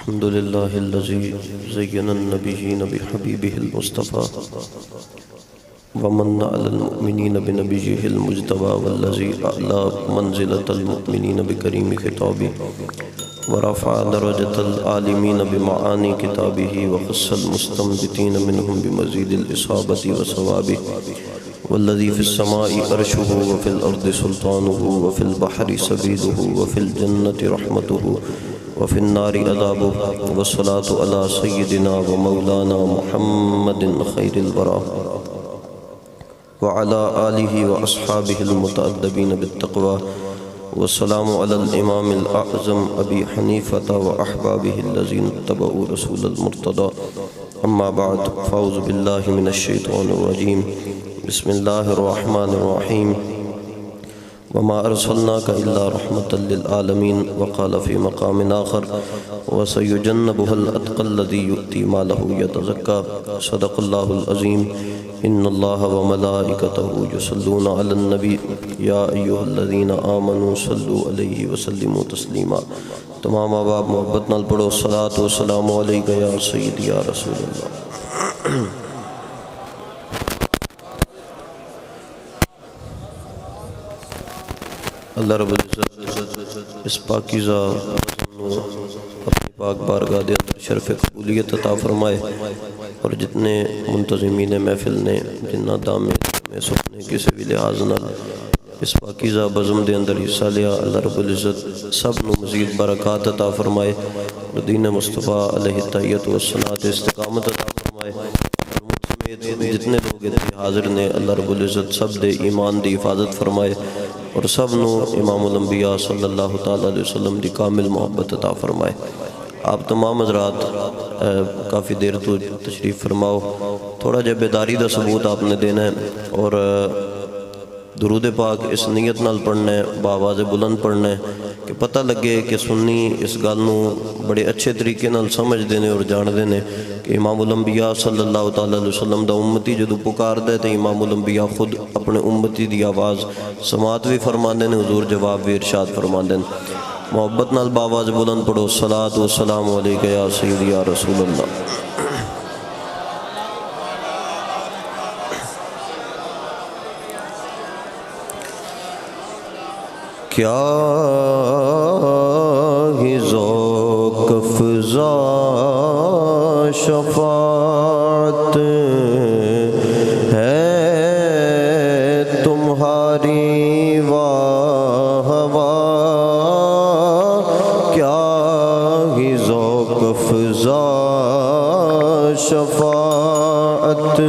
الحمد لله الذي زين النبيين بحبيبه المصطفى ومن على المؤمنين بنبيه المجتبى والذي أعلى منزلة المؤمنين بكريم خطابه ورفع درجة العالمين بمعاني كتابه وخص المستنبتين منهم بمزيد الإصابة وصوابه والذي في السماء عرشه وفي الأرض سلطانه وفي البحر سبيله وفي الجنة رحمته وفي النار عذابه والصلاة على سيدنا ومولانا محمد خير الورى وعلى آله وأصحابه المتأدبين بالتقوى والسلام على الإمام الأعظم أبي حنيفة وأحبابه الذين اتبعوا رسول المرتضى أما بعد فأعوذ بالله من الشيطان الرجيم بسم الله الرحمن الرحيم وما أرسلناك إلا رحمة للعالمين وقال في مقام آخر وسيجنبها الأتقى الذي يؤتي ماله يتزكى صدق الله العظيم إن الله وملائكته يصلون على النبي يا أيها الذين آمنوا صلوا عليه وسلموا تسليما تمام آباب محبت نال پڑھو الصلاة والسلام علیکہ یا سیدی یا رسول اللہ اللہ رب العزت اس پاکیزہ اپنی پاک بارگاہ دے اندر شرف قبولیت عطا فرمائے اور جتنے منتظمین محفل نے جنہ دامے میں سکنے کسی بھی لحاظ نہ اس پاکیزہ بزم دے اندر حصہ لیا اللہ رب العزت سب نو مزید برکات عطا فرمائے اور دین مصطفیٰ علیہ التحیت والصلاة استقامت عطا فرمائے جتنے لوگ اتنے حاضر نے اللہ رب العزت سب دے ایمان دی حفاظت فرمائے اور سب نو امام الانبیاء صلی اللہ تعالیٰ علیہ وسلم دی کامل محبت عطا فرمائے آپ تمام حضرات کافی دیر تو تشریف فرماؤ تھوڑا جب بیداری دا ثبوت آپ نے دینا ہے اور درود پاک اس نیت نال پڑھنا ہے بآواز بلند پڑھنا ہے کہ پتہ لگے کہ سنی اس گل نو بڑے اچھے طریقے نال سمجھ دینے اور جان دینے کہ امام الانبیاء صلی اللہ تعالیٰ علیہ وسلم دا امتی جدو پکار دے تو امام الانبیاء خود اپنے امتی دی آواز سماعت بھی فرما دینے حضور جواب بھی ارشاد فرما دینے محبت نال بآواز بلند پڑھو الصلاة والسلام علیکہ یا سیدی یا رسول اللہ کیا ہی ذوق افزا شفاعت ہے تمہاری واہ واہ کیا ہی ذوق افزا شفاعت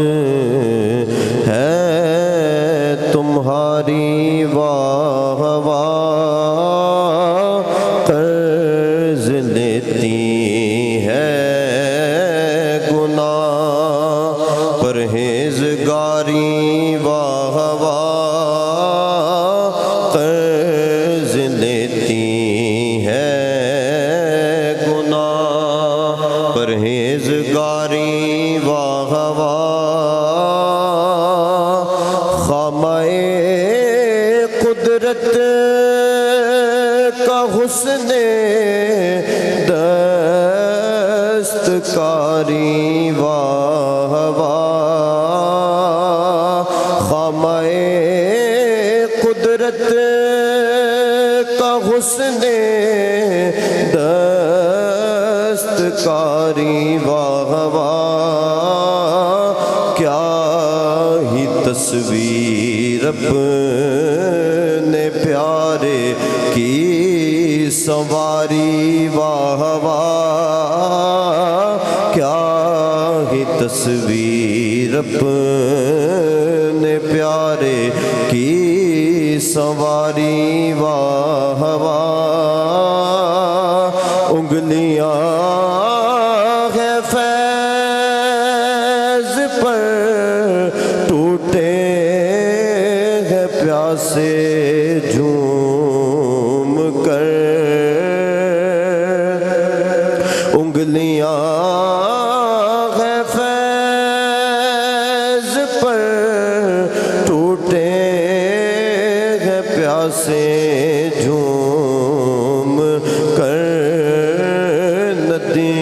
ہے تمہاری واہ واہ قرض لیتی ہے گناہ پرہیزگاری واہ واہ قرض لیتی ہے گناہ پرہیزگاری واہ واہ خامہ قدرت کا حسن دستکاری واہ واہ خامہ قدرت کا حسن دستکاری واہ واہ کیا ہی تصویر اپنے پیارے کی سواری واہ واہ کیا ہی تصویر اپنے پیارے کی سواری واہ واہ انگلیاں ہے فیض پر ٹوٹے ہیں پیاسے جھوم کر انگلیاں ہے فیض پر ٹوٹے ہیں پیاسے جھوم کر ندی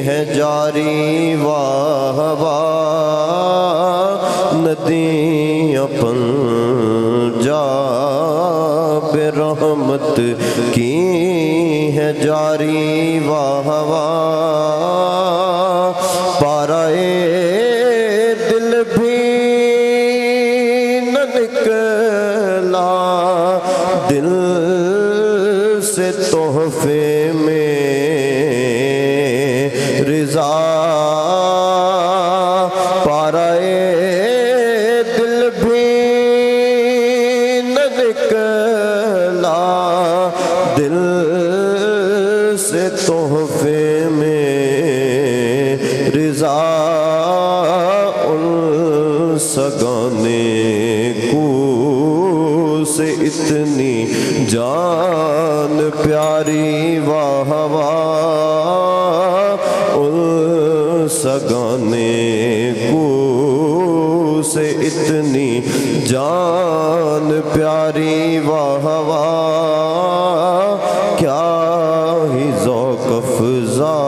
ہے جاری واہ واہ ندیاں پنجاب رحمت کی ہے جاری واہ واہ پارائے دل بھی نہ نکلا دل سے تحفے میں رضا پارائے دل بھی نہ نکلا دل سے تحفے میں رضا ان سگانے کو سے اتنی جان پیاری واہ واہ ان سگانے کو سے اتنی جان پیاری واہ واہ کیا ہی ذوق افزا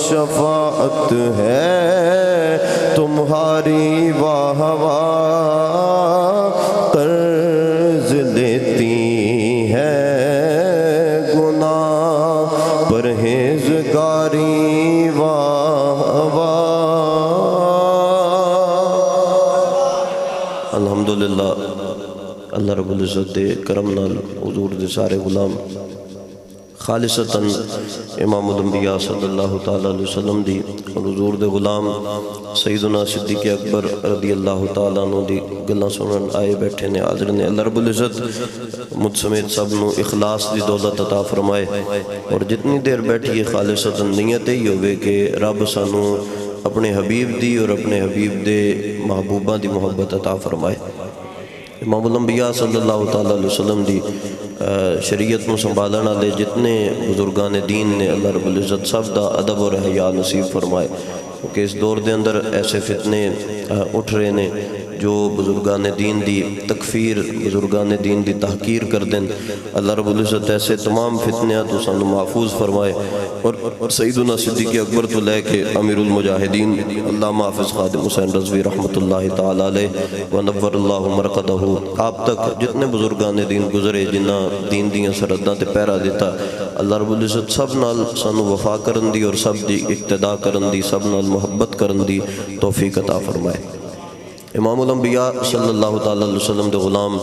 شفاعت ہے تمہاری واہ واہ قرض لیتی ہے گناہ پرہیزگاری واہ واہ الحمدللہ اللہ رب العزت دے کرم نال حضور دے سارے غلام خالصتاً امام الانبیاء صلی اللہ تعالیٰ علیہ وسلم دی اور حضور دے غلام سیدنا صدیق اکبر رضی اللہ تعالیٰ عنہ دی گلہ سنن آئے بیٹھے نے حاضر نے اللہ رب العزت مجھ سمیت سب نو اخلاص دی دولت عطا فرمائے اور جتنی دیر بیٹھی خالصتاً نیت ہی ہوئے کہ رب سانو اپنے حبیب دی اور اپنے حبیب دے محبوبہ دی محبت عطا فرمائے امام الانبیاء صلی اللہ تعالیٰ علیہ وسلم دی شریعت نو سنبھالن والے جتنے بزرگان دین نے اللہ رب العزت سب دا ادب اور حیا نصیب فرمائے کیونکہ اس دور دے اندر ایسے فتنے اٹھ رہے نے جو بزرگان دین دی تکفیر بزرگان دین دی تحقیر کر دیں اللہ رب العزت ایسے تمام فتنیاں تو سانو محفوظ فرمائے اور سیدنا صدیق اکبر تو لے کے امیر المجاہدین علامہ حافظ خادم حسین رضوی رحمۃ اللہ تعالیٰ علیہ ونور اللہ مرقدہ آپ تک جتنے بزرگان دین گزرے جنہ دین دیاں سرحداں تے پہرا دیتا اللہ رب العزت سب نال سانو وفا کرن دی اور سب دی اقتدا کرن دی سب نال محبت کرن دی توفیق عطا فرمائے امام الانبیاء صلی اللہ تعالیٰ علیہ وسلم دے غلام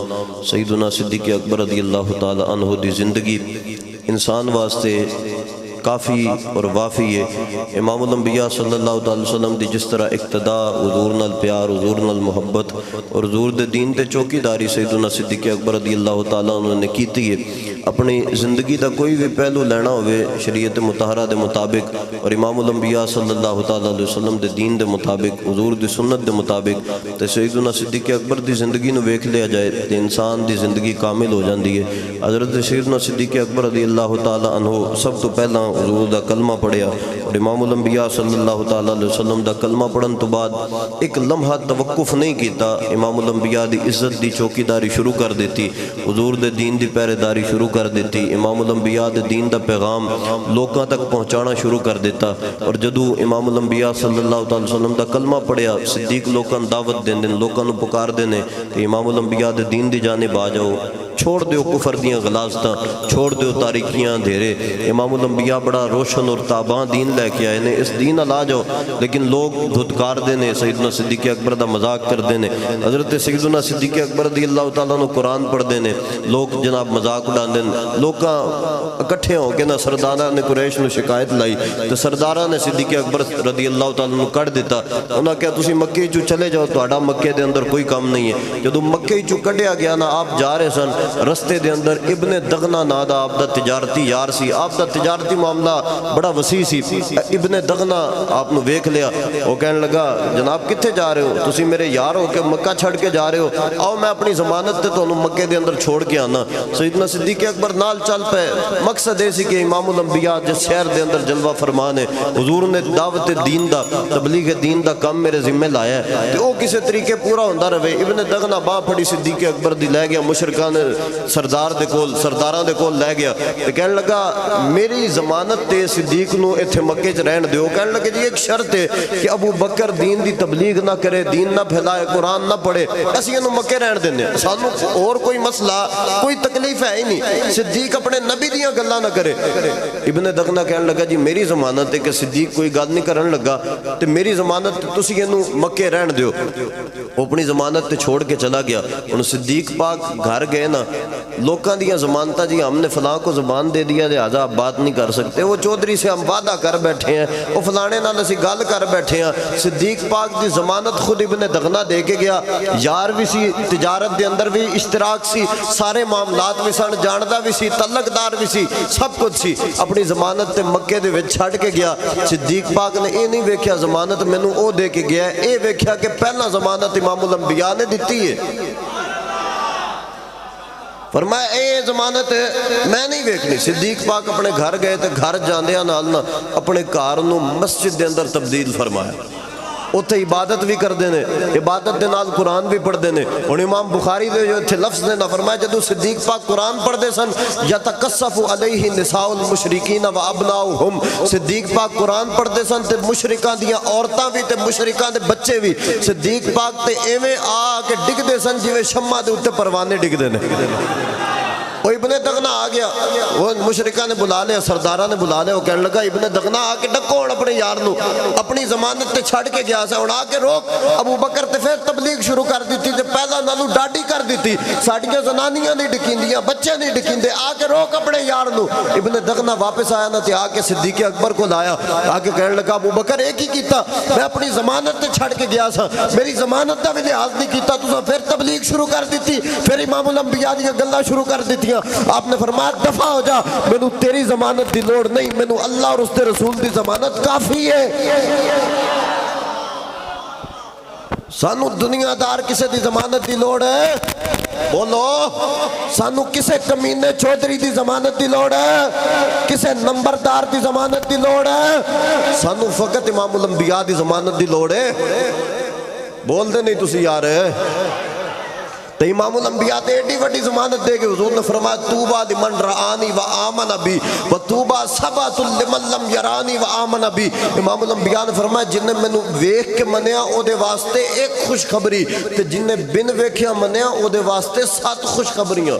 سیدنا صدیق اکبر رضی اللہ تعالیٰ عنہ دی زندگی انسان واسطے کافی اور وافی ہے امام الانبیاء صلی اللہ تعالیٰ وسلم دی جس طرح اقتدا حضور نال پیار حضور نال محبت اور حضور دے دین تے چوکی داری سیدنا صدیق اکبر رضی اللہ تعالیٰ عنہ نے کیتی ہے اپنی زندگی دا کوئی بھی پہلو لینا ہوئے شریعت مطہرہ دے مطابق اور امام الانبیاء صلی اللہ تعالیٰ علیہ وسلم دے دین دے مطابق حضور دی سنت دے مطابق تے سیدنا صدیق اکبر دی زندگی نو ویکھ لیا جائے تے انسان دی زندگی کامل ہو جاندی ہے حضرت سیدنا صدیق اکبر رضی اللہ تعالیٰ عنہ سب تو پہلا حضور دا کلمہ پڑھیا اور امام الانبیاء صلی اللہ تعالیٰ علیہ وسلم دا کلمہ پڑھن تو بعد ایک لمحہ توقف نہیں کیتا امام الانبیاء دی عزت دی چوکی داری شروع کر دیتی حضور دے دین دی پہرے داری شروع کر دیتی امام الانبیاء دے دین دا پیغام لوکاں تک پہنچانا شروع کر دیتا اور جدو امام الانبیاء صلی اللہ تعالیٰ وسلم دا کلمہ پڑھیا صدیق لوکاں دعوت دین لوکاں نو پکار دینے کہ امام الانبیاء دے دین دی جانب آ جاؤ چھوڑ دیو کفر دیاں غلاظتاں چھوڑ دیو تاریکیاں دھیرے امام الانبیاء بڑا روشن اور تاباں دین لے کے آئے نے اس دین علا جاؤ لیکن لوگ دھتکار دینے سیدنا صدیق اکبر دا مذاق کر دینے حضرت سیدنا صدیق اکبر رضی اللہ تعالیٰ نے قرآن پڑھ دینے لوگ جناب مذاق اڑان دین لوگاں اکٹھے ہوں کہ نہ سردارہ نے قریش نے شکایت لائی تو سردارہ نے صدیق اکبر رضی اللہ تعالیٰ نے کٹ دیتا انہاں کہا تسی مکے چو چلے جاؤ تو اڈا مکے دے اندر کوئی کام نہیں ہے جدو مکے چو کٹیا گیا نا آپ جا رہے سن رستے دے اندر ابن دغنا نادا آپ دا تجارتی یار سی آپ دا تجارتی معاملہ بڑا وسیع سی ابن دغنا آپ نو ویکھ لیا وہ کہنے لگا جناب کتھے جا رہے ہو تسی میرے یار ہو کہ مکہ چھڑ کے جا رہے ہو آؤ میں اپنی ضمانت تے تو مکے دے اندر چھوڑ کے آنا سیدنا صدیق اکبر نال چل پہ مقصد ایسی کہ امام الانبیاء جس شہر دے اندر جلوہ فرمان ہے حضور نے دعوت دین دا تبلیغ دین دا کام میرے ذمہ لایا ہے کہ وہ کسی طریقے پورا ہوندہ رہے ابن دغنا باں پھڑی صدیق اکبر دی لے گیا مشرکان سردار دے کول سرداراں دے کول لے گیا تے کہنے لگا میری ضمانت تے صدیق نو ایتھے مکے چ رہن دیو. کہنے لگے جی ایک شرط ہے کہ ابو بکر دین دی تبلیغ نہ کرے, دین نہ پھیلائے, قرآن نہ پڑھے, اسی انہوں مکے رہن دینے, سانوں اور کوئی مسئلہ کوئی تکلیف ہے ہی نہیں, صدیق اپنے نبی دیاں گلاں نہ کرے. ابن دغنہ کہنے لگا جی میری ضمانت ہے کہ صدیق کوئی گل نہیں کرن لگا تے میری ضمانت تسی انہوں مکے رہن دیو. وہ اپنی ضمانت تے چھوڑ کے چلا گیا. انہوں صدیق پاک گھر گئے نا, لوکاں دیاں ضمانتہ جی ہم نے فلاں کو زبان دے دیا لہذا آپ بات نہیں کر سکتے, وہ چودھری سے ہم وعدہ کر بیٹھے ہیں, وہ فلانے نال اسی گل کر بیٹھے ہیں. صدیق پاک دی ضمانت خود ابن دغنہ دے کے گیا, یار بھی سی, تجارت دے اندر بھی اشتراک سی, سارے معاملات بھی سن, جاندہ بھی سی, تعلق دار بھی سی, سب کچھ سی. اپنی ضمانت تے مکے دے وچ چھڑ کے گیا. صدیق پاک نے اے نہیں ویکھیا ضمانت مینوں او دے کے گیا ہے, اے ویکھیا کہ پہلا ضمانت امام الانبیاء نے دیتی ہے. فرمایا اے ضمانت میں نہیں ویکھنی. صدیق پاک اپنے گھر گئے تے گھر جاندیاں نال نہ اپنے گھر نو مسجد دے اندر تبدیل فرمایا. اتھے عبادت بھی کر دینے, عبادت دے نال قرآن بھی پڑھ دینے. اور امام بخاری دے جو اتھے لفظ نے نہ فرمایا جدو صدیق پاک قرآن پڑھ دے سن یتکسف علیہ نساء المشرکین و ابناؤہم, صدیق پاک قرآن پڑھ دے سن تے مشرکان دیاں عورتاں بھی تے مشرکان دے بچے بھی صدیق پاک تے ایویں آ کے ڈگ دے سن جویں شمع دے اتے پروانے ڈگ دے نے. وہ ابن دغنہ آ گیا, وہ مشرکہ نے بلا لیا, سردارہ نے بلا لیا, وہ کہنے لگا ابن دغنہ آ کے ڈکو اپنے یار نو, اپنی ضمانت تے چھڑ کے گیا سا, اور آ کے روک. ابو بکر تے پھر تبلیغ شروع کر دیتی تے پہلا نالو ڈاڈی کر دیتی, ساڑیاں زنانیاں نہیں ڈکیندیاں, بچے نہیں ڈکیندے, آ کے روک اپنے یار نو. ابن دغنہ واپس آیا نا تے آ کے صدیق اکبر کو لایا, آ کے کہنے لگا ابو بکر ایک ہی کیتا, میں اپنی ضمانت تے چھڑ کے گیا سا, میری ضمانت دا بھی لحاظ نہیں کیتا, تساں پھر تبلیغ شروع کر دیتی, پھر امام الانبیاء دی گلاں شروع کر دیتی. آپ نے فرمایا دفع ہو جا, مینوں تیری ضمانت دی لوڑ نہیں, مینوں اللہ اور اس کے رسول دی ضمانت کافی ہے. سانو دنیا دار کسے دی ضمانت دی لوڑ ہے؟ بولو, سانو کسے کمینے چودھری دی ضمانت دی لوڑ ہے؟ کسے نمبردار دی ضمانت دی لوڑ ہے؟ سانو فقط امام الانبیاء دی ضمانت دی لوڑ ہے. بول دے نہیں تسی یار ہے تو امام الانبیاء تے ایڈی وڈی ضمانت دے گے. حضور نے فرمایا توبہ لمن رآنی و آمن بی و توبہ سبعۃ لمن لم یرانی و آمن بی. امام الانبیاء نے فرمایا جن نے مینوں ویکھ کے منیا او دے واسطے ایک خوشخبری, تے جن نے بن ویکھیا منیا او دے واسطے 7 خوشخبریاں.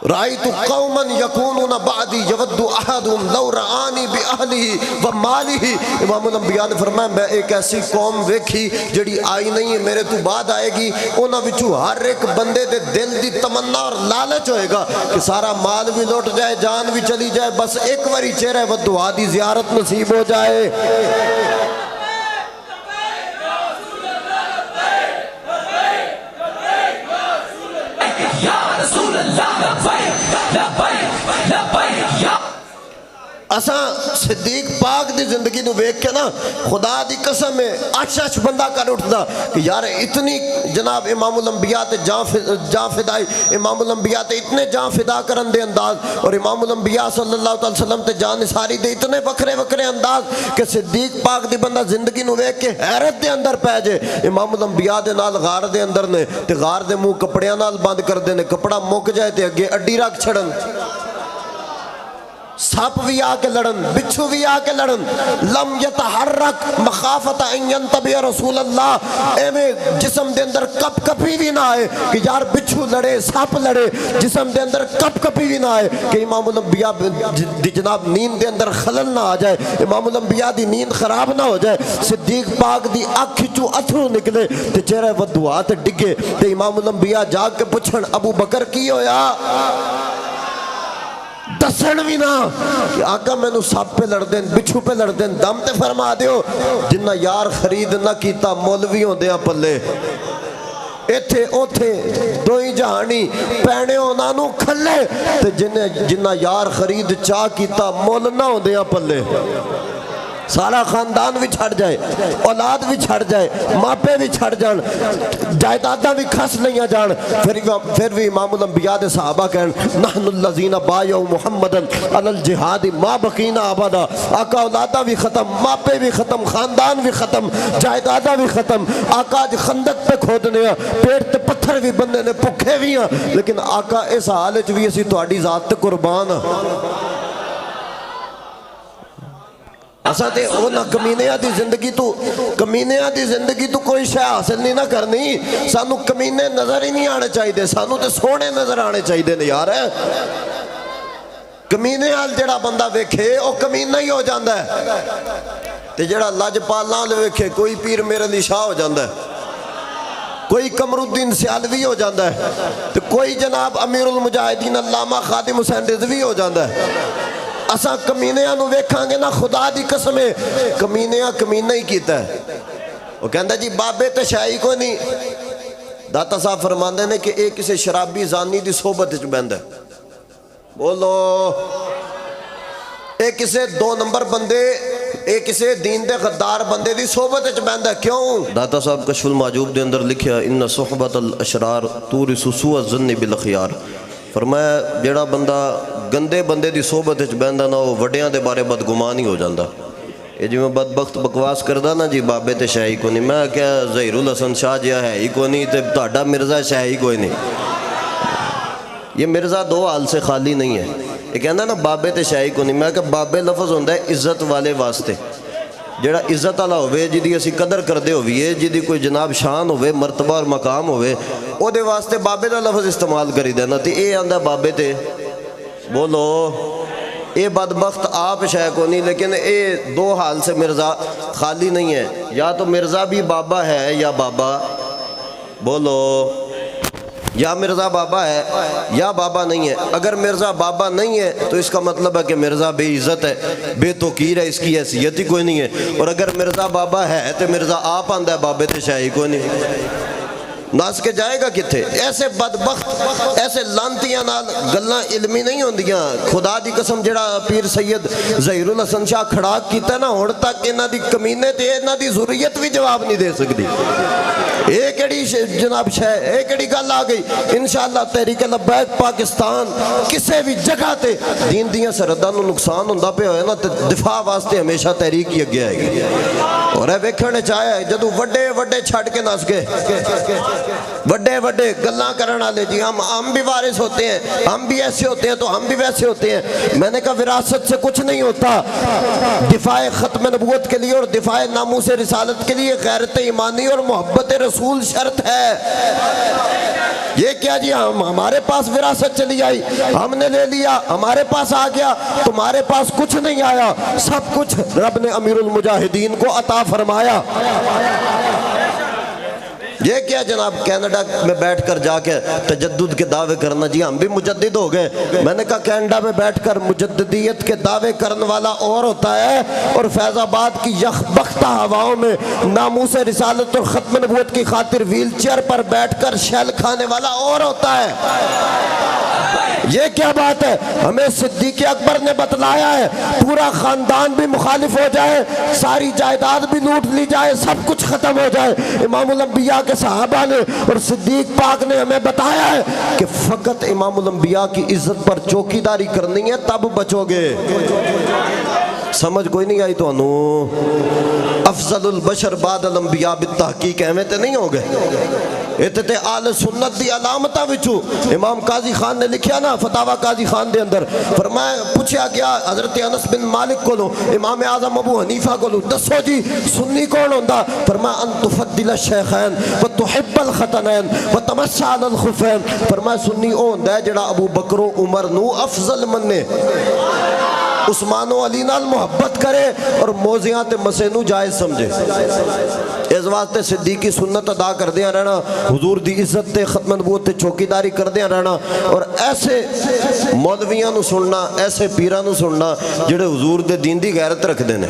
رأیت قوما یکونون بعدی یود احدهم لو رآنی بأہلہ و مالہ. امام الانبیاء نے فرمایا میں ایک ایسی قوم ویکھی جڑی آئی نہیں ہے, میرے تو بعد آئے گی, انہاں وچوں ہر ایک بندے دے دل دی تمنا اور لالچ ہوئے گا کہ سارا مال بھی لوٹ جائے, جان بھی چلی جائے, بس ایک واری چہرہ و دعا دی زیارت نصیب ہو جائے. اساں صدیق پاک دی زندگی نو ویکھ کے نا خدا دی قسم ہے اچھ بندہ کر اٹھدا کہ یار اتنی جناب امام الانبیاء تے جان فدائی, امام الانبیاء تے اتنے جان فدا کرن دے انداز, اور امام الانبیاء صلی اللہ علیہ وسلم تے جان نثاری دے اتنے وکھرے وکھرے انداز کہ صدیق پاک دی بندہ زندگی نو ویکھ کے حیرت دے اندر پہ جے. امام الانبیاء دے نال غار دے اندر نے تے غار دے منہ کپڑیاں نال بند کر دے نے, کپڑا مک جائے تے اگے اڈی رکھ چھڑن, سپ بھی آ کے لڑن, بچھو بھی آ کے لڑن. لم یتحرک مخافت ان ینتبہ رسول اللہ, ایویں جسم دے اندر کپ کپی بھی نہ آئے کہ یار بچھو لڑے, سپ لڑے, جسم دے اندر کپ کپی بھی نہ آئے کہ امام الانبیاء دی جناب نیند دے اندر خلل نہ آ جائے, امام الانبیاء دی نیند خراب نہ ہو جائے. صدیق پاک دی اکھ چوں اتھرو نکلے تے چہرہ و دعا تے ڈگے تے امام الانبیاء جاگ کے پوچھن ابو بکر کی ہویا؟ دسن بھی نہ کہ آقا میں نو سپ پہ لڑ دیں, بچھو پہ لڑ دیں, دم تے فرما دیو جنہ یار خرید نہ کیتا مولویوں دیا پلے, ایتھے اوتھے دوئی جہانی پینے انہوں کھلے, تے جنہ یار خرید چاہ کیتا مول نہ ہوں دیا پلے. سارا خاندان بھی چھڑ جائے، اولاد بھی چھڑ جائے، ماپے بھی چھڑ جان، جائیداداں بھی کھس لیا جان، پھر بھی امام الانبیاء دے صحابہ کہن نحن الذین بایعوا محمدا علی الجہاد ما بقینا ابدا۔ آقا اولاداں بھی ختم، ماپے بھی ختم، خاندان بھی ختم، جائیداداں بھی ختم، آقا اج خندق پہ کھودنے ہیں، پیٹ تے پتھر بھی بندے نے، بھکھے بھی ہیں، لیکن آقا اس حال وچ بھی اسی تہاڈی ذات تے قربان ہاں۔ اساں تے اونا کمینیاں دی زندگی تو کوئی شے حاصل نہیں نہ کرنی، سانو کمینے نظر ہی نہیں آنے چاہیے، سانو تے سونے نظر آنے چاہیے نے یار۔ کمینے حال جڑا بندہ ویکھے او کمینہ ہی ہو جاندا ہے، تے جڑا لاجپالاں حال ویکھے کوئی پیر میرے علی شاہ ہو جاندا ہے، کوئی قمر الدین سیالوی ہو جاندا ہے، تے کوئی جناب امیر المجاہدین علامہ خادم حسین رضوی ہو جاندا ہے۔ اساں کمینیاں نو ویکھاں گے نا، خدا دی قسم ہے کمینیاں کمینہ ہی کیتا ہے۔ وہ کہندا جی بابے تے شاہی کو نہیں، داتا صاحب فرماندے نے کہ ایک کسی شرابی زانی دی صحبت وچ بہندا ہے، بولو ایک کسی دو نمبر بندے، ایک کسی دین دے غدار بندے دی صحبت وچ بہندا ہے، کیوں؟ داتا صاحب کشف المعجوب دے اندر لکھیا ان صحبت الاشرار تورث سوء الظن بالاخیار، فرمایا جڑا بندہ گندے بندے دی صحبت وچ بہندا نا وہ وڈیاں دے بارے بدگمان ہی ہو جاندا۔ یہ جی میں بدبخت بکواس کردا نا جی بابے تے شاہی کو نہیں، میں کیا ظہیر الحسن شاہ جیا ہے ہی کو نہیں تے تہاڈا مرزا شاہی کوئی نہیں۔ یہ مرزا دو حال سے خالی نہیں ہے، یہ کہندا نا بابے تے شاہی کو نہیں، میں کہ بابے لفظ ہوندا ہے عزت والے واسطے، جڑا عزت والا ہوئے جدی اسی قدر کردے ہوئیے، جدی کوئی جناب شان ہوئے مرتبہ اور مقام ہوئے، او دے واسطے بابے دا لفظ استعمال کری دینا، تے اے آندا بابے تے، بولو اے بدبخت آپ شاہ کو نہیں، لیکن اے دو حال سے مرزا خالی نہیں ہے، یا تو مرزا بھی بابا ہے یا بابا، بولو یا مرزا بابا ہے یا بابا نہیں ہے۔ اگر مرزا بابا نہیں ہے تو اس کا مطلب ہے کہ مرزا بے عزت ہے، بے توقیر ہے، اس کی حیثیت ہی کوئی نہیں ہے، اور اگر مرزا بابا ہے تو مرزا آپ آندہ ہے بابے تے شاہی کوئی نہیں، ناس کے جائے گا کتھے؟ ایسے بدبخت ایسے لانتیاں نال گلاں علمی نہیں ہوندیاں۔ خدا دی قسم جڑا پیر سید ظہیر الحسن شاہ کھڑاک کیتا نا ہن تک انہاں دی کمینے تے انہاں دی ضروریت بھی جواب نہیں دے سکتی۔ اے کیڑی جناب شے، اے کیڑی گل آ گئی؟ انشاءاللہ تحریک لبیک پاکستان کسے بھی جگہ تے دین دیاں سرحداں نوں نقصان ہوندا پیا ہوئے نا تے دفاع واسطے ہمیشہ تحریک ہی اگے آئے گی۔ اور اے ویکھنے چاہیا ہے جدوں وڈے وڈے چھڈ کے نس گئے، بڑے بڑے گلاں کرنا لے جی ہم بھی وارث ہوتے ہیں، ہم بھی ایسے ہوتے ہیں تو ہم بھی ویسے ہوتے ہیں۔ میں نے کہا وراثت سے کچھ نہیں ہوتا، دفاع ختم نبوت کے لیے اور دفاع ناموس رسالت کے لیے غیرت ایمانی اور محبت رسول شرط ہے۔ یہ کیا جی ہمارے پاس وراثت چلی آئی، ہم نے لے لیا، ہمارے پاس آ گیا، تمہارے پاس کچھ نہیں آیا، سب کچھ رب نے امیر المجاہدین کو عطا فرمایا۔ یہ کیا جناب کینیڈا میں بیٹھ کر جا کے تجدد کے دعوے کرنا، جی ہم بھی مجدد ہو گئے۔ میں نے کہا کینیڈا میں بیٹھ کر مجددیت کے دعوے کرنے والا اور ہوتا ہے، اور فیض آباد کی یخ بختہ ہواؤں میں ناموس رسالت اور ختم نبوت کی خاطر ویل چیئر پر بیٹھ کر شیل کھانے والا اور ہوتا ہے۔ یہ کیا بات ہے؟ ہمیں صدیق اکبر نے بتلایا ہے پورا خاندان بھی مخالف ہو جائے، ساری جائیداد بھی لوٹ لی جائے، سب کچھ ختم ہو جائے، امام الانبیاء کے صحابہ نے اور صدیق پاک نے ہمیں بتایا ہے کہ فقط امام الانبیاء کی عزت پر چوکی داری کرنی ہے تب بچو گے۔ سمجھ کوئی نہیں آئی تو افضل البشر بعد الانبیاء بالتحقیق اہمیں تے نہیں ہو گئے۔ تے آل سنت دی علامتہ وچوں امام قاضی خان نے لکھیا نا فتاوی قاضی خان دے اندر، فرمایا پوچھا گیا حضرت انس بن مالک کو لو، امام اعظم ابو حنیفہ کو لو، دسو جی سنی کون ہوندا؟ فرمایا ان تفضل الشیخین وتحب الختنین وتمشى على الخفین، فرمایا سنی او ہوندا ہے جڑا ابو بکر و عمر نو افضل مننے، عثمان و علی نال محبت کرے اور موزیاں تے مسے نو جائز سمجھے۔ اس واسطے صدیقی سنت ادا کر دیا رہنا، حضور دی عزت تے ختم نبوت تے چوکیداری کر دیا رہنا، اور ایسے مولویاں نو سننا، ایسے پیراں نو سننا جڑے حضور دے دین دی غیرت رکھ دینے۔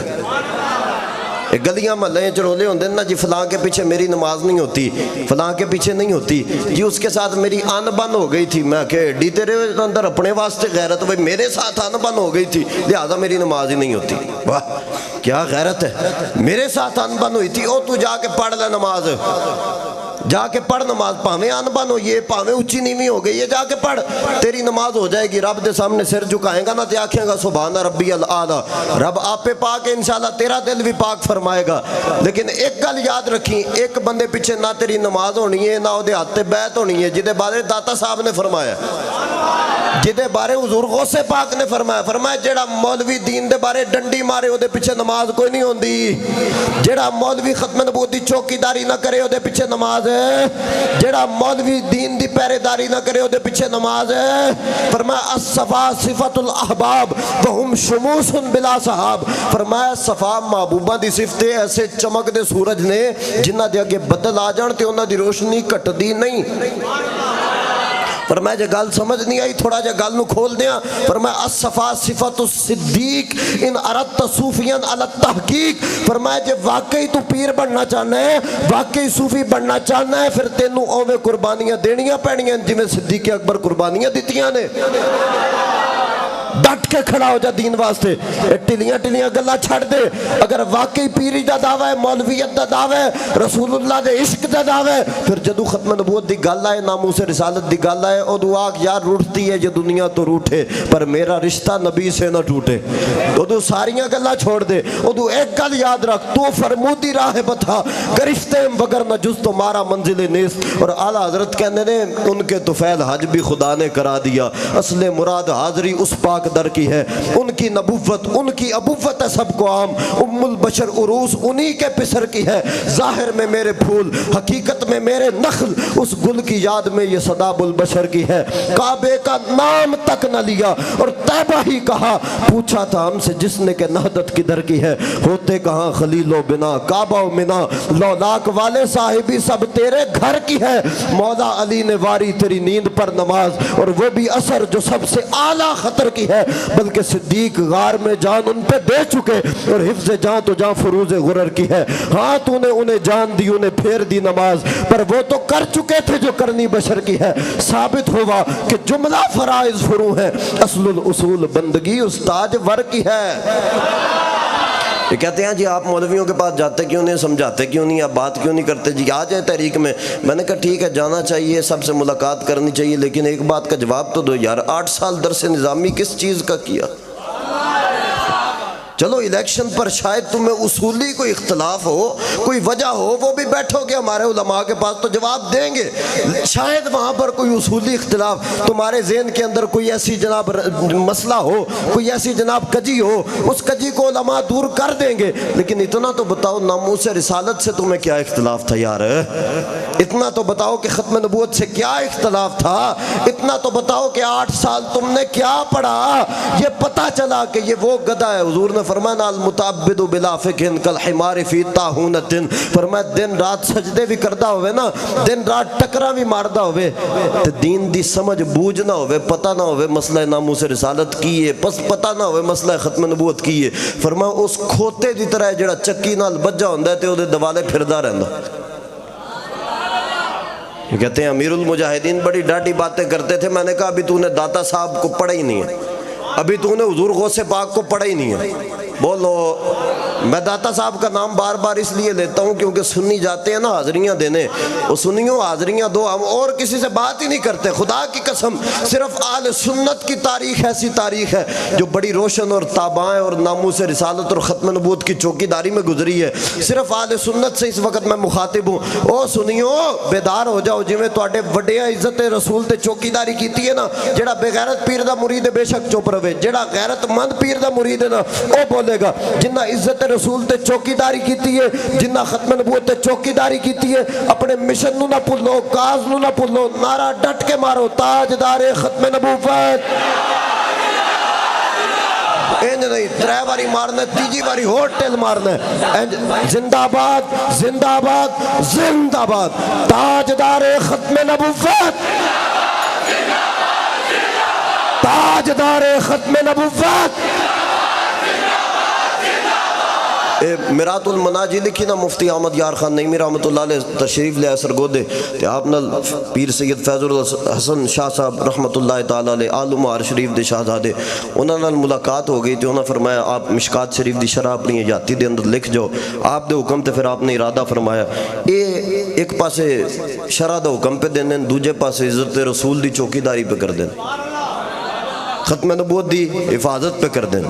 گلیاں محلے چرولے ہوندے نا جی فلاں کے پیچھے میری نماز نہیں ہوتی، فلاں کے پیچھے نہیں ہوتی جی، اس کے ساتھ میری آن بن ہو گئی تھی، میں کہ ایڈی تیرے اندر اپنے واسطے غیرت، بھائی میرے ساتھ آن بن ہو گئی تھی لہذا میری نماز ہی نہیں ہوتی۔ واہ کیا غیرت ہے، میرے ساتھ آن بن ہوئی تھی، او تو جا کے پڑھ لے نماز، جا کے پڑھ نماز، پاویں آن بن ہو یہ پاویں اونچی نیویں ہو گئی ہے، جا کے پڑھ، تیری نماز ہو جائے گی۔ رب دے سامنے سر جھکائیں گا نا تے آکھیں گا سبحان ربی الاعلیٰ، رب آپ پہ پاک ہے، انشاءاللہ تیرا دل بھی پاک فرمائے گا۔ لیکن ایک گل یاد رکھیں، ایک بندے پیچھے نہ تیری نماز ہونی ہے نہ وہ دے ہاتھ تے بیعت ہونی ہے، جدے بارے داتا صاحب نے فرمایا، جدے بارے حضور غوث پاک نے فرمایا جیڑا مولوی دین دے بارے ڈنڈی مارے او دے پیچھے نماز کوئی نہیں ہوندی، جیڑا مولوی ختم نبوت دی چوکیداری نہ کرے او دے پیچھے نماز ہے، جیڑا مولوی دین دی پہرے داری نہ کرے او دے پیچھے نماز ہے۔ فرمایا الصفا صفت الاحباب وہم شموس بلا صحاب، فرمایا صفا محبوبہ دی صفت ایسے چمک دے سورج نے جنہ دے اگے بدل آ جان تے انہاں دی روشنی کٹ دی نہیں۔ فرمایا جے گل سمجھ نہیں آئی تھوڑا جے گل نو کھول دیا، فرمایا الصفا صفت الصدیق ان اردت صوفیاں علی التحقیق، فرمایا جے واقعی تو پیر بننا چاہنا ہے، واقعی صوفی بننا چاہنا ہے، پھر تینوں اوے قربانیاں دینیاں پینیاں جی میں صدیق اکبر قربانیاں دیتیاں نے۔ ڈٹ کے کھڑا ہو جا دین واسطے، ٹلیاں ٹلیاں گلا چھڑ دے، اگر واقعی پیری دا دعویٰ ہے، مولویت دا دعویٰ ہے، رسول اللہ دے عشق دا دعویٰ ہے، پھر جدو ختم نبوت دی گل آئے، ناموس رسالت دی گل آئے، او دو آگ یار روٹتی ہے یہ دنیا تو روٹے پر میرا رشتہ نبی سے نہ ٹوٹے، او دو ساریاں گلا چھوڑ دے، او دو ایک گل یاد رکھ، تو فرمودی راہ بتا گرفتیم وگر نہ جز تمہارا منزل نیست۔ اور اعلیٰ حضرت کہنے نے ان کے طفیل حج بھی خدا نے کرا دیا، اصل مراد حاضری اس پاک در کی ہے، ان کی نبوت ان کی ابوت ہے سب کو عام، ام البشر عروس انہی کے پسر کی ہے، ظاہر میں میرے پھول حقیقت میں میرے نخل، اس گل کی یاد میں یہ صداب البشر کی ہے، کعبے کا نام تک نہ لیا اور طیبہ ہی کہا، پوچھا تھا ہم سے جس نے کہ نہدت کدھر کی ہے، ہوتے کہاں خلیل و بنا کعبہ و منا، لولاک والے صاحبی سب تیرے گھر کی ہے، مولا علی نے واری تیری نیند پر نماز اور وہ بھی اثر جو سب سے اعلیٰ خطر کی ہے، بلکہ صدیق غار میں جان ان پہ دے چکے اور حفظ جان تو جان فروز غرر کی ہے، ہاں تو نے انہیں جان دی انہیں پھیر دی نماز، پر وہ تو کر چکے تھے جو کرنی بشر کی ہے، ثابت ہوا کہ جملہ فرائض فرو ہے، اصل الاصول بندگی استاد ور کی ہے۔ یہ کہتے ہیں جی آپ مولویوں کے پاس جاتے کیوں نہیں، سمجھاتے کیوں نہیں، آپ بات کیوں نہیں کرتے، جی آ جائے تحریک میں۔ میں نے کہا ٹھیک ہے جانا چاہیے، سب سے ملاقات کرنی چاہیے، لیکن ایک بات کا جواب تو دو یار، 8 سال درس نظامی کس چیز کا کیا؟ چلو الیکشن پر شاید تمہیں اصولی کوئی اختلاف ہو، کوئی وجہ ہو، وہ بھی بیٹھو گے ہمارے علماء کے پاس تو جواب دیں گے، شاید وہاں پر کوئی اصولی اختلاف تمہارے ذہن کے اندر کوئی ایسی جناب مسئلہ ہو، کوئی ایسی جناب کجی ہو، اس کجی کو علماء دور کر دیں گے، لیکن اتنا تو بتاؤ ناموس رسالت سے تمہیں کیا اختلاف تھا یار، اتنا تو بتاؤ کہ ختم نبوت سے کیا اختلاف تھا، اتنا تو بتاؤ کہ 8 سال تم نے کیا پڑھا، یہ پتہ چلا کہ یہ وہ گدھا ہے۔ حضور نے فرمایا المتعبد بلا فقہ کالحمار فی طاحونۃ، فرمایا دن رات سجدے بھی کردہ ہوئے نا، دن رات ٹکرا بھی ماردہ ہوئے تے دین دی سمجھ بوجھ نہ ہوئے، پتہ نہ ہوئے مسئلہ ناموس رسالت کی ہے، پس پتہ نہ ہوئے مسئلہ ختم نبوت کی ہے، فرمایا اس کھوتے دی طرح جڑا چکی نال بجا ہوندا ہے تے او دے دوالے پھردا رہندا۔ کہتے ہیں امیر المجاہدین بڑی ڈاٹی باتیں کرتے تھے، میں نے کہا ابھی تو نے داتا صاحب کو پڑھا ہی نہیں ہے، ابھی تو نے حضور غوث پاک کو پڑھا ہی نہیں ہے۔ بولو، میں داتا صاحب کا نام بار بار اس لیے لیتا ہوں کیونکہ سنی جاتے ہیں نا حاضریاں دینے، وہ سنیوں حاضریاں دو، ہم اور کسی سے بات ہی نہیں کرتے، خدا کی قسم صرف آل سنت کی تاریخ ایسی تاریخ ہے جو بڑی روشن اور تاباں اور ناموس رسالت اور ختم نبوت کی چوکی داری میں گزری ہے، صرف آل سنت سے اس وقت میں مخاطب ہوں۔ او سنیوں بیدار ہو جاؤ، جی میں تواڈے وڈیا عزت رسول تے چوکی داری کیتی ہے نا، جڑا بے غیرت پیر دا مرید بے شک چپ رہے، جڑا غیرت مند پیر دا مرید ہے نا او بولے گا، جنہ عزت رسول تے چوکی داری کیتی ہے، جنہ ختم نبوت تے چوکی داری کیتی ہے، اپنے مشن نو نہ پھلو، کاز نو نہ پھلو، نعرہ ڈٹ کے مارو تاجدار ختم نبوت، اینج نہیں 3 باری مارنا ہے، تیجی باری ہوٹل مارنا ہے، زندہ آباد زندہ آباد زندہ آباد تاجدار ختم نبوت، تاجدار ختم نبوت، میرات المناجی لکھی نا مفتی احمد یار خان نعیمی رحمۃ اللہ علیہ تشریف لے سرگودے تے آپ نال پیر سید فیض الحسن شاہ صاحب رحمۃ اللہ تعالی علیہ آل مہار شریف دے شہزادے انہاں نال ملاقات ہو گئی تے انہاں فرمایا آپ مشکات شریف دی شرح اپنی حیاتی دے اندر لکھ جاؤ. آپ دے حکم تے پھر آپ نے ارادہ فرمایا اے ایک پاسے شرح دا حکم پہ دینے دوجے پاسے عزت رسول دی چوکیداری پہ کر دیں ختم نبوت دی حفاظت پہ کر دیں.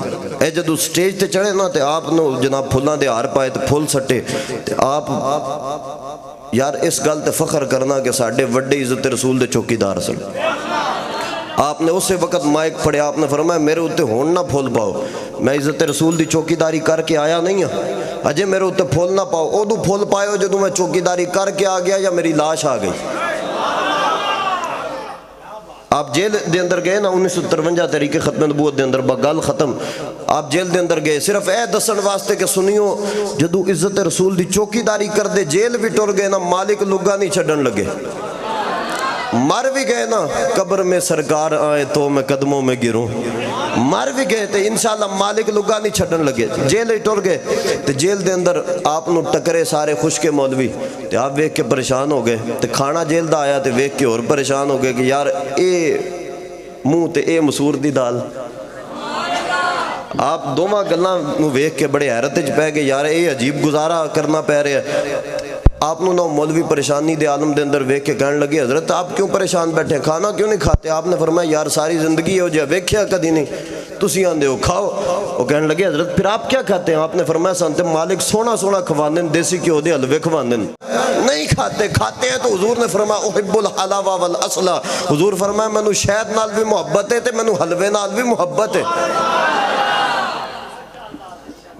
اے جدو سٹیج تے چڑھے نا تے آپ نو جناب پھلاں دے ہار پائے تے پھول سٹے تے آپ یار اس گل تے فخر کرنا کہ ساڑھے وڈے عزت رسول دے چوکیدار سن. آپ نے اسے وقت مائک پڑے آپ نے فرمایا میرے اتے ہون نہ پھول پاؤ, میں عزت رسول دی چوکیداری کر کے آیا نہیں ہوں, اجے میرے اتے پھول نہ پاؤ. ادو پھول پائے ہو جدو میں چوکیداری کر کے آ گیا یا میری لاش آ گئی. آپ جیل دے اندر گئے نا 1953 تحریک ختم نبوت دے اندر بگل ختم, آپ جیل دے اندر گئے صرف اے دسن واسطے کہ سنیو جدو عزت رسول دی چوکیداری کر دے جیل بھی ٹر گئے نا مالک لگا نہیں چھڑن لگے. مر بھی گئے نا قبر میں سرکار آئے تو میں قدموں میں گروں, مر بھی گئے تے انشاءاللہ مالک لگا نہیں چھڑن لگے. جیل ہی ٹر گئے تے جیل دے اندر آپ نو ٹکرے سارے خشک مولوی تے آپ ویک کے پریشان ہو گئے تے کھانا جیل دا آیا تے ویک کے اور پریشان ہو گئے کہ یار اے منہ تے اے مسور دی دال. آپ دوواں گلاں نو ویک کے بڑے حیرت وچ پے گئے یار اے عجیب گزارا کرنا پے رہا ہے. آپ نو نو مولوی پریشانی دے عالم دے اندر ویک کے کہنے لگے حضرت آپ کیوں پریشان بیٹھے, کھانا کیوں نہیں کھاتے؟ آپ نے فرمایا یار ساری زندگی ہو جائے ویکھیا کدی نہیں, تسی آندے ہو کھاؤ. وہ کہنے لگے حضرت پھر آپ کیا کھاتے ہیں؟ آپ نے فرمایا سانتے مالک سونا سونا کھواندن دیسی کیوں دے حلوے کھواندن. نہیں کھاتے, کھاتے ہیں تو حضور نے فرمایا احب الحلاوہ والعسل, حضور فرمایا میں نو شہد نال بھی محبت ہے تے میں نو حلوے نال بھی محبت ہے.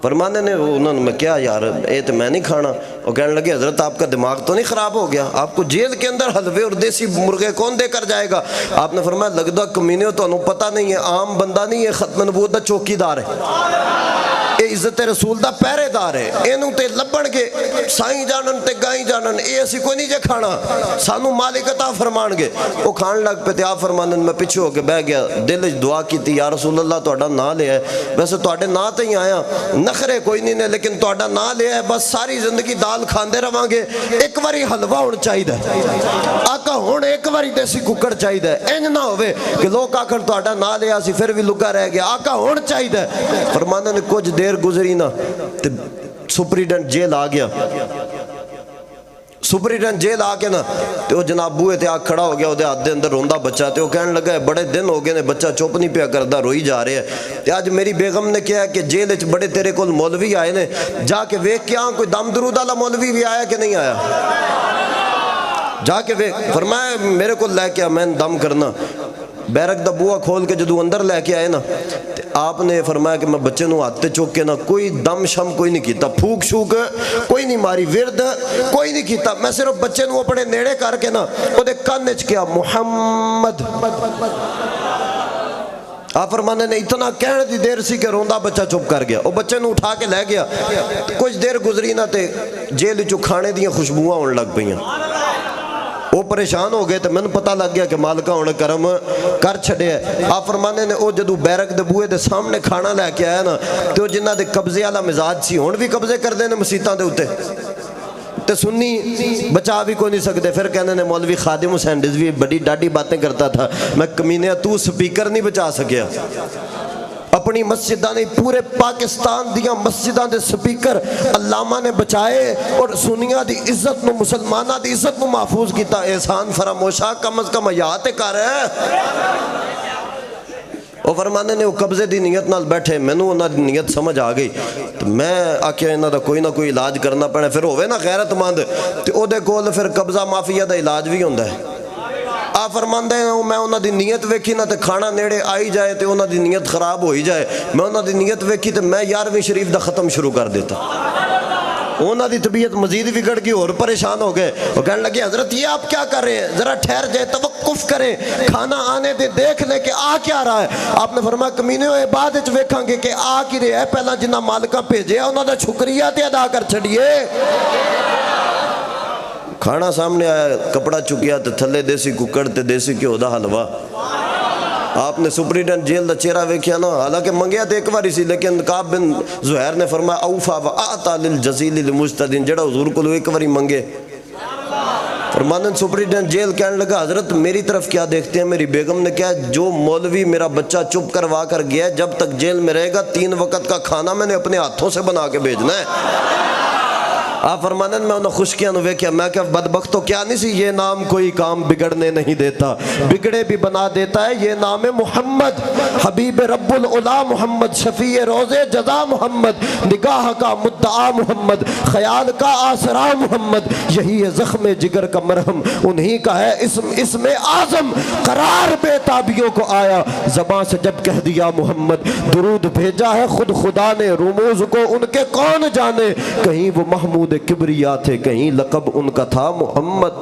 فرمانے نے انہوں نے میں کیا یار اے تو میں نہیں کھانا. وہ کہنے لگے حضرت آپ کا دماغ تو نہیں خراب ہو گیا, آپ کو جیل کے اندر حلوے اور دیسی مرغے کون دے کر جائے گا؟ آپ نے فرمایا لگدا کمینے ہو تو انہوں پتہ نہیں ہے, عام بندہ نہیں ہے, ختم نبوت دا چوکیدار ہے, اے عزت رسول دا پہرے دار ہے. اینوں تے لبن گے سائیں جانن تے گائیں جانن, اے اسی کوئی نہیں جے کھانا, سانو مالک عطا فرمان گے. وہ کھان لگ پہ تے آپ فرمانن میں پیچھے ہو کے بہ گیا, دل وچ دعا کیتی یا رسول اللہ تہاڈا نام لیا ہے, ویسے تہاڈے نام تے ہی آیا, نخرے کوئی نہیں نے لیکن تہاڈا نام لیا ہے, بس ساری زندگی دال کھاندے رہواں گے, ایک واری حلوہ ہون چاہیدا آقا ہون ایک واری دیسی ککڑ چاہیدا, انج نہ ہوے کہ لوگ آکھن تہاڈا نام لیا سی پھر بھی لگا رہ گیا, آقا ہون چاہیدا. فرمانے نے کچھ دیر گزری نا تے سپریڈنٹ جیل آ گیا. سپریڈنٹ جیل آ کے نا تے وہ جناب بوئے تے آ کھڑا ہو گیا, وہ دے ہاتھ دے اندر روندا بچہ تے وہ کہنے لگا ہے بڑے دن ہو گئے نے بچہ چپ نہیں پیا کردا, روئی جا رہے ہیں. تے آج میری بیگم نے کہا کہ جیل وچ بڑے تیرے کول مولوی آئے نے, جا کے ویکھ کے کوئی دم درود والا مولوی بھی آیا کہ نہیں آیا, جا کے ویکھ. فرمایا میرے کو لے کے آ میں دم کرنا. بیرک دا بوا کھول کے جدو اندر لے کے آئے نا آپ نے فرمایا کہ میں بچے نو ہاتھ تے چوک کے نا کوئی دم شم کوئی نہیں کیتا, پھوک شوک کوئی نہیں ماری, ورد کوئی نہیں کیتا. میں صرف بچے نو اپنے نیڑے کر کے نا وہ دے کان وچ کیا محمد. آپ فرمانے نے اتنا کہنے دی دیر سی کہ روندا بچہ چپ کر گیا. وہ بچے نو اٹھا کے لے گیا. کچھ دیر گزری نا تے جیل وچوں کھانے دیاں خوشبوئاں ہون لگ پئیاں. وہ پریشان ہو گئے تو میں نے پتہ لگ گیا کہ مالکہ ہونے کرم کر چھڑے ہے. آپ فرمانے نے او جدو بیرک دے بوئے دے سامنے کھانا لے کے آیا نا تو جنہ دے قبضے والا مزاج سی ہون بھی قبضے کر دینے مسیطاں دے ہوتے تے سنی بچا بھی کوئی نہیں سکتے. پھر کہنے نے مولوی خادم حسین رضوی بڑی ڈاڈی باتیں کرتا تھا, میں کمینہ تو سپیکر نہیں بچا سکیا. اپنی مسجدہ نے پورے پاکستان دیاں مسجدہ دے سپیکر علامہ نے بچائے اور سنیہ دی عزت نو مسلمانہ دی عزت نو محفوظ کیتا. احسان فراموشہ کم از کم یاد کر ہے. وہ فرمانے نے وہ قبضے دی نیت نال بیٹھے, میں نو انہاں دی نیت سمجھ آ گئی تو میں آکھیا انہاں دا کوئی نہ کوئی علاج کرنا پڑے. پھر ہوئے نا غیرت مند تے او دے کول پھر قبضہ مافیا دا علاج بھی ہوندہ ہے. آپ فرماندے ہیں میں انہاں دی نیت ویکھی نہ تے کھانا نیڑے آئی جائے تے انہاں دی نیت خراب ہوئی جائے, میں انہاں دی نیت ویکھی تے میں 11ویں شریف دا ختم شروع کر دیتا. انہاں دی طبیعت مزید بگڑ گئی اور پریشان ہو گئے. وہ کہنے لگے حضرت یہ آپ کیا کر رہے ہیں, ذرا ٹھہر جائے توقف کریں, کھانا آنے دے دیکھ لیں کہ آ کیا رہا ہے. آپ نے فرمایا کمینے ہوئے بعد وچ ویکھاں گے کہ آ کی رہے ہے, پہلا جنہ مالکاں بھیجے انہاں دا شکریہ تے ادا کر چھڑیے. کھانا سامنے آیا, کپڑا چکیا تے تھلے دیسی ککڑ تے دیسی کیو دا حلوہ. آپ نے سپرینٹینڈنٹ جیل دا چہرہ ویکھیا نا، حالانکہ منگیا تو ایک بار سی، لیکن کعب بن زہیر نے فرمایا اوفا و آتا للجزیل للمجتدین، جڑا حضور کو ایک باری منگے۔ فرمانند سپرینٹینڈنٹ جیل کہنے لگا حضرت میری طرف کیا دیکھتے ہیں؟ میری بیگم نے کہا جو مولوی میرا بچہ چپ کروا کر گیا ہے جب تک جیل میں رہے گا 3 وقت کا کھانا میں نے اپنے ہاتھوں سے بنا کے بھیجنا ہے۔ آپ فرمانند میں انہوں خشکیاں نو ویکھیا، میں کہ بدبختو کیا نہیں سی، یہ نام کوئی کام بگڑنے نہیں دیتا، بگڑے بھی بنا دیتا ہے، یہ نام محمد، حبیب رب العلا محمد، شفیع روزے جزا محمد، نگاہ کا مدعا محمد، خیال کا آسرا محمد، یہی ہے زخم جگر کا مرہم، انہی کا ہے اسم اعظم، قرار بے تابیوں کو آیا زباں سے جب کہہ دیا محمد، درود بھیجا ہے خود خدا نے، رموز کو ان کے کون جانے، کہیں وہ محمود کبریا تھے، کہیں لقب ان کا تھا محمد۔